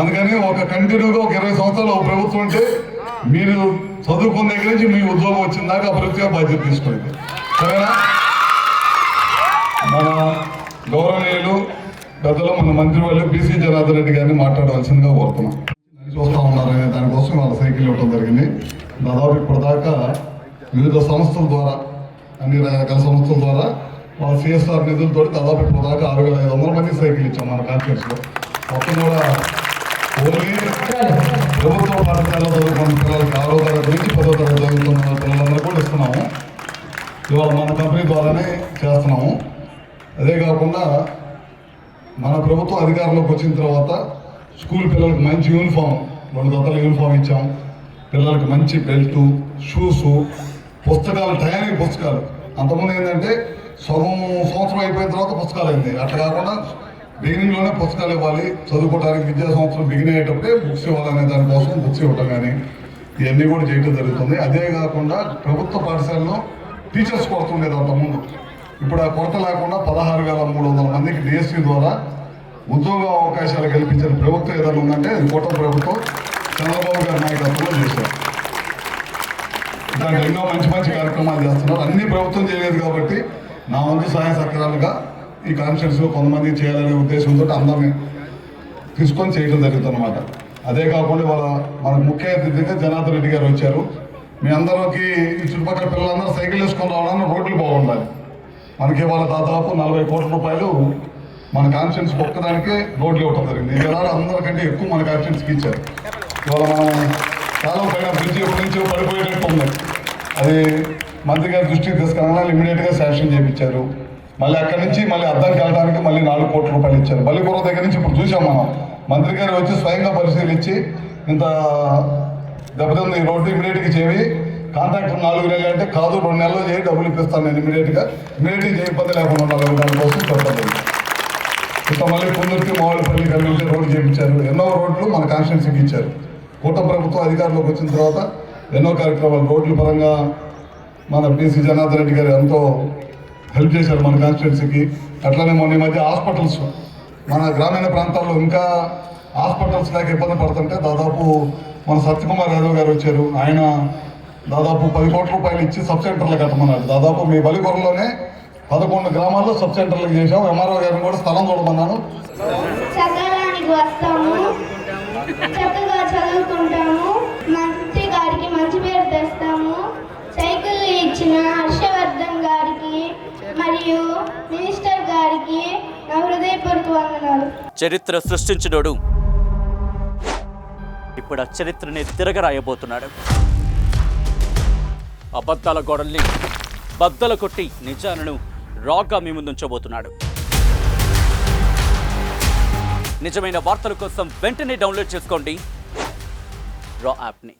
అందుకని ఒక కంటిన్యూగా ఒక 20 సంవత్సరాలు ఒక ప్రభుత్వం ఉంటే మీరు చదువుకున్న దగ్గర నుంచి మీ ఉద్యోగం వచ్చిన దాకా ప్రభుత్వ బాధ్యత తీసుకోండి. సరేనా? మన గౌరవనీయులు పెద్దలు మన మంత్రి వాళ్ళు బీసీ జనార్దన్ రెడ్డి గారిని మాట్లాడవలసిందిగా కోరుతున్నాం. చూస్తూ ఉన్నారనే దానికోసం వాళ్ళ సైకిల్ ఇవ్వడం జరిగింది. దాదాపు ఇప్పటిదాకా వివిధ సంస్థల ద్వారా అన్ని రకాల సంస్థల ద్వారా వాళ్ళ సిఎస్ఆర్ నిధులతో దాదాపు ఇప్పటిదాకా 6500 మంది సైకిల్ ఇచ్చాం మన కాన్ఫరెన్స్లో. మొత్తం కూడా ఓన్లీ ప్రభుత్వ పాఠశాలలో చదువుకున్న పిల్లలకి 6వ తరగతి నుంచి 10వ తరగతి చదువుతున్న పిల్లలందరూ కూడా ఇస్తున్నాము. ఇవాళ మన కంపెనీ ద్వారానే చేస్తున్నాము. అదే కాకుండా మన ప్రభుత్వం అధికారంలోకి వచ్చిన తర్వాత స్కూల్ పిల్లలకు మంచి యూనిఫామ్ 2 జతల యూనిఫామ్ ఇచ్చాం. పిల్లలకి మంచి బెల్టు, షూసు, పుస్తకాలు, టయానికి పుస్తకాలు. అంతకుముందు ఏంటంటే సంవత్సరం అయిపోయిన తర్వాత పుస్తకాలు అయింది. అట్లా కాకుండా బిగినింగ్లోనే పుస్తకాలు ఇవ్వాలి, చదువుకోవడానికి విద్యా సంవత్సరం బిగిన్ అయ్యేటప్పుడే బుక్స్ ఇవ్వాలనే దానికోసం బుక్స్ ఇవ్వటం కానీ ఇవన్నీ కూడా చేయడం జరుగుతుంది. అదే కాకుండా ప్రభుత్వ పాఠశాలలో టీచర్స్ కొరత ఉండేది అంతకుముందు. ఇప్పుడు ఆ కొరత లేకుండా 16,300 మందికి డిఎస్సి ద్వారా ఉద్యోగ అవకాశాలు కల్పించిన ప్రభుత్వం ఏదైనా ఉందంటే అది కూటమి ప్రభుత్వం చంద్రబాబు గారి నాయకత్వంలో చేశారు. దాంట్లో ఎన్నో మంచి మంచి కార్యక్రమాలు చేస్తున్నారు. అన్ని ప్రభుత్వం చేయలేదు కాబట్టి నా వంతు సహాయ సహకారాలుగా ఈ కాన్ఫరెన్స్లో కొంతమంది చేయాలనే ఉద్దేశంతో అందరినీ తీసుకొని చేయడం జరుగుతుంది అన్నమాట. అదే కాకుండా మన ముఖ్య అతిథిగా జనార్దన్ రెడ్డి గారు వచ్చారు. మీ అందరికీ ఈ చుట్టుపక్కల పిల్లలందరూ సైకిల్ వేసుకొని రావడానికి రోడ్లు బాగుండాలి. మనకి ఇవాళ దాదాపు 40 కోట్ల రూపాయలు మన కాన్ఫరెన్స్ ఒక్కదానికే రోడ్లు ఇవ్వడం జరిగింది. ఈ విధాలు అందరికంటే ఎక్కువ మన కాన్ఫరెన్స్కి ఇచ్చారు. ఇవాళ మనం కాలం పైన బ్రిడ్జ్ ఎప్పటి నుంచో పడిపోయేటట్టు ఉంది. అది మంత్రి గారి దృష్టికి తీసుకురాగానే ఇమీడియట్గా శాంక్షన్ చేయించారు. మళ్ళీ అక్కడి నుంచి మళ్ళీ అద్దంకి వెళ్ళడానికి మళ్ళీ 4 కోట్ల రూపాయలు ఇచ్చారు. బల్లిపురం దగ్గర నుంచి ఇప్పుడు చూసాం మనం. మంత్రి గారు వచ్చి స్వయంగా పరిశీలించి ఇంత దెబ్బతింది ఈ రోడ్డు ఇమీడియట్గా చేయి, కాంట్రాక్టర్ 4 నెలలు అంటే కాదు 2 నెలలు చేయి, డబ్బులు ఇప్పిస్తాను నేను ఇమీడియట్గా చేయ ఇబ్బంది లేకుండా ఉండాలి దానికోసం చెప్పండి. ఇంకా మళ్ళీ కుందుర్తి మావులపల్లి కలిసి రోడ్డు చేయించారు. ఎన్నో రోడ్లు మన కాన్స్టిట్యున్సీకి ఇచ్చారు. కూటమి ప్రభుత్వం అధికారంలోకి వచ్చిన తర్వాత ఎన్నో కార్యక్రమాలు రోడ్ల పరంగా మన బీసీ జనార్దన్ రెడ్డి గారు ఎంతో హెల్ప్ చేశారు మన కాన్స్టిట్యున్సీకి. అట్లనే మొన్న ఈ మధ్య హాస్పిటల్స్ మన గ్రామీణ ప్రాంతాల్లో ఇంకా హాస్పిటల్స్ లేక ఇబ్బంది పడుతుంటే దాదాపు మన సత్యకుమార్ యాదవ్ గారు వచ్చారు. ఆయన దాదాపు 10 కోట్ల రూపాయలు ఇచ్చి సబ్ సెంటర్లు కట్టమన్నారు. దాదాపు మీ బలిపురంలోనే 11 గ్రామాల్లో సబ్ సెంటర్లకు చేశాం. ఎంఆర్ఓ గారిని కూడా స్థలం చూడమన్నాను. సకాలానికి వస్తాము, చక్కగా చదువుకుంటాము, మంత్రి గారికి మంచి పేరు తెస్తాము. సైకిల్ ఇచ్చిన హర్షవర్ధన్ గారికి మరియు మినిస్టర్ గారికి నా హృదయపూర్వక వందనాలు. చరిత్ర సృష్టించినోడు ఇప్పుడు ఆ చరిత్రని తిరగరాయబోతున్నాడు. అబద్ధాల గోడల్ని బద్దలు కొట్టి నిజాలను రాగా మీ ముందుంచబోతున్నాడు. నిజమైన వార్తల కోసం వెంటనే డౌన్లోడ్ చేసుకోండి రా యాప్ని.